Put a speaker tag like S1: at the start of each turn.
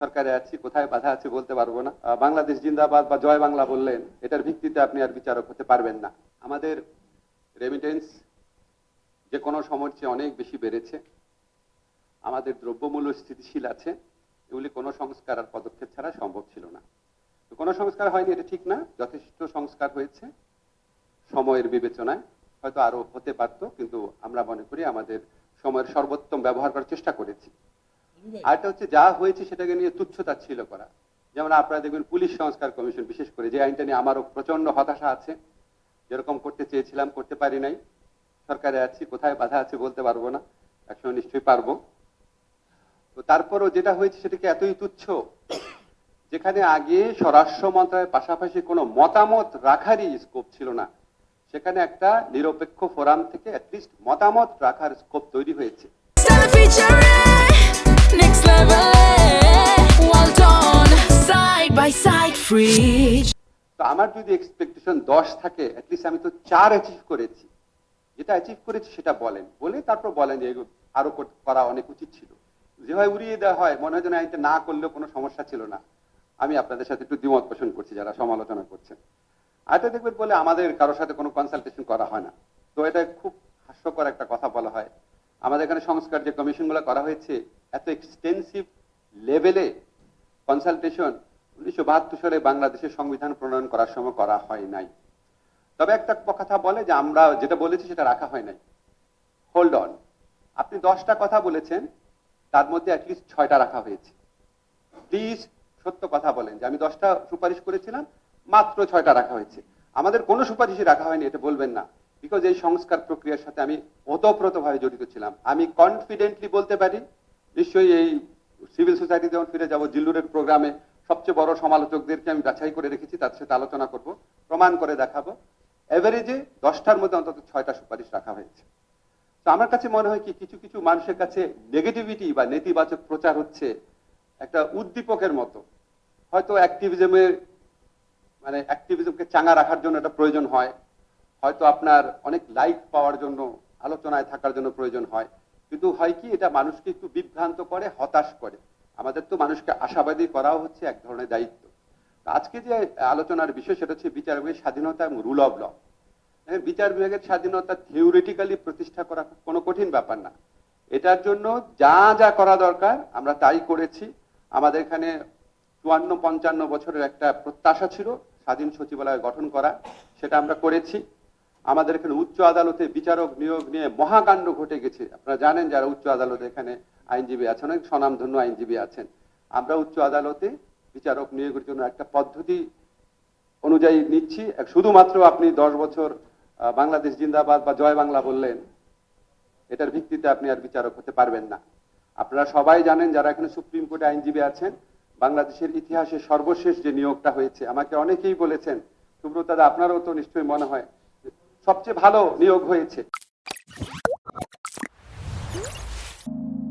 S1: সরকারে আছি, কোথায় বাধা আছে বলতে পারবো না। বাংলাদেশ জিন্দাবাদ বা জয় বাংলা বললেন, এটার ভিত্তিতে আপনি আর বিচারক হতে পারবেন না। আমাদের রেমিটেন্স যে কোনো সময়ের চেয়ে অনেক বেশি বেড়েছে। আমাদের দ্রব্যমূল্য স্থিতিশীল আছে। এগুলি কোনো সংস্কার আর পদক্ষেপ ছাড়া সম্ভব ছিল না। তো কোনো সংস্কার হয়নি এটা ঠিক না, যথেষ্ট সংস্কার হয়েছে সময়ের বিবেচনায়। হয়তো আরো হতে পারতো, কিন্তু আমরা মনে করি আমাদের সময়ের সর্বোত্তম ব্যবহার করার চেষ্টা করেছি। আরেকটা হচ্ছে যা হয়েছে সেটাকে নিয়ে তুচ্ছতাচ্ছিল্য করা। যেমন আপনারা দেখবেন পুলিশ সংস্কার কমিশন, বিশেষ করে যে আইনটা নিয়ে আমারও প্রচন্ড হতাশা আছে। যেরকম করতে চেয়েছিলাম করতে পারি নাই। সরকারে আছি, কোথায় বাধা আছে বলতে পারবো না, একসময় নিশ্চয়ই পারবো। তো তারপরও যেটা হয়েছে সেটাকে এতই তুচ্ছ, যেখানে আগে স্বরাষ্ট্র মন্ত্রণালয়ের পাশাপাশি কোনো মতামত রাখারই স্কোপ ছিল না, সেখানে একটা নিরপেক্ষ ফোরাম থেকে অ্যাটলিস্ট মতামত রাখার স্কোপ তৈরি হয়েছে।
S2: Next level, well done, side by side, free.
S1: তো আমার যদি এক্সপেকটেশন 10 থাকে, অ্যাটলিস্ট আমি তো 4 অ্যাচিভ করেছি। যেটা অ্যাচিভ করেছি সেটা বলেন, বলে তারপর বলেন যে আরো করা অনেক উচিত ছিল। যেভাবে উড়িয়ে দেওয়া হয়, মনে হয় যেন আইনটা না করলেও কোনো সমস্যা ছিল না। আমি আপনাদের সাথে একটু দ্বিমত পোষণ করছি যারা সমালোচনা করছেন। আরেকটা দেখবেন বলে আমাদের কারোর সাথে কোনো কনসালটেশন করা হয় না। তো এটা খুব হাস্যকর একটা কথা বলা হয়। আমাদের এখানে সংস্কার যে কমিশনগুলো করা হয়েছে, এত এক্সটেন্সিভ লেভেলে কনসালটেশন 1972 সালে বাংলাদেশের সংবিধান প্রণয়ন করার সময় করা হয় নাই। তবে একটা কথা বলে যে আমরা যেটা বলেছি সেটা রাখা হয় নাই। হোল্ড অন, আপনি 10টা কথা বলেছেন, তার মধ্যে অ্যাটলিস্ট 6টা রাখা হয়েছে। প্লিজ সত্য কথা বলেন যে আমি 10টা সুপারিশ করেছিলাম, মাত্র 6টা রাখা হয়েছে। আমাদের কোনো সুপারিশই রাখা হয়নি এটা বলবেন না, বিকজ এই সংস্কার প্রক্রিয়ার সাথে আমি ওতপ্রোতভাবে জড়িত ছিলাম। আমি কনফিডেন্টলি বলতে পারি, নিশ্চয়ই এই সিভিল সোসাইটি যেমন ফিরে যাব, জিল্লুরের প্রোগ্রামে সবচেয়ে বড় সমালোচকদেরকে আমি বাছাই করে রেখেছি, তার সাথে আলোচনা করব, প্রমাণ করে দেখাবো। এভারেজে 10টার মধ্যে অন্তত 6টা সুপারিশ রাখা হয়েছে। তো আমার কাছে মনে হয় কি, কিছু কিছু মানুষের কাছে নেগেটিভিটি বা নেতিবাচক প্রচার হচ্ছে একটা উদ্দীপকের মতো। হয়তো অ্যাক্টিভিজমকে চাঙ্গা রাখার জন্য এটা প্রয়োজন হয়, হয়তো আপনার অনেক লাইক পাওয়ার জন্য, আলোচনায় থাকার জন্য প্রয়োজন হয়, কিন্তু হয় কি এটা মানুষকে একটু বিভ্রান্ত করে, হতাশ করে। আমাদের তো মানুষকে আশাবাদী করাও হচ্ছে এক ধরনের দায়িত্ব। আজকে যে আলোচনার বিষয় সেটা হচ্ছে বিচার বিভাগের স্বাধীনতা এবং রুল অফ ল। বিচার বিভাগের স্বাধীনতা থিওরিটিক্যালি প্রতিষ্ঠা করা কোনো কঠিন ব্যাপার না। এটার জন্য যা যা করা দরকার আমরা তাই করেছি। আমাদের এখানে 54-55 বছরের একটা প্রত্যাশা ছিল স্বাধীন সচিবালয় গঠন করা, সেটা আমরা করেছি। আমাদের এখানে উচ্চ আদালতে বিচারক নিয়োগ নিয়ে মহাকাণ্ড ঘটে গেছে। আপনারা জানেন যারা উচ্চ আদালতে এখানে আইনজীবী আছেন, অনেক স্বনামধন্য আইনজীবী আছেন। আমরা উচ্চ আদালতে বিচারক নিয়োগের জন্য একটা পদ্ধতি অনুযায়ী নিচ্ছি। শুধুমাত্র আপনি 10 বছর বাংলাদেশ জিন্দাবাদ বা জয় বাংলা বললেন, এটার ভিত্তিতে আপনি আর বিচারক হতে পারবেন না। আপনারা সবাই জানেন যারা এখানে সুপ্রিম কোর্টে আইনজীবী আছেন, বাংলাদেশের ইতিহাসে সর্বশেষ যে নিয়োগটা হয়েছে, আমাকে অনেকেই বলেছেন, সুব্রত দাদা আপনারও তো নিশ্চয়ই মনে হয় সবচেয়ে ভালো নিয়োগ হয়েছে।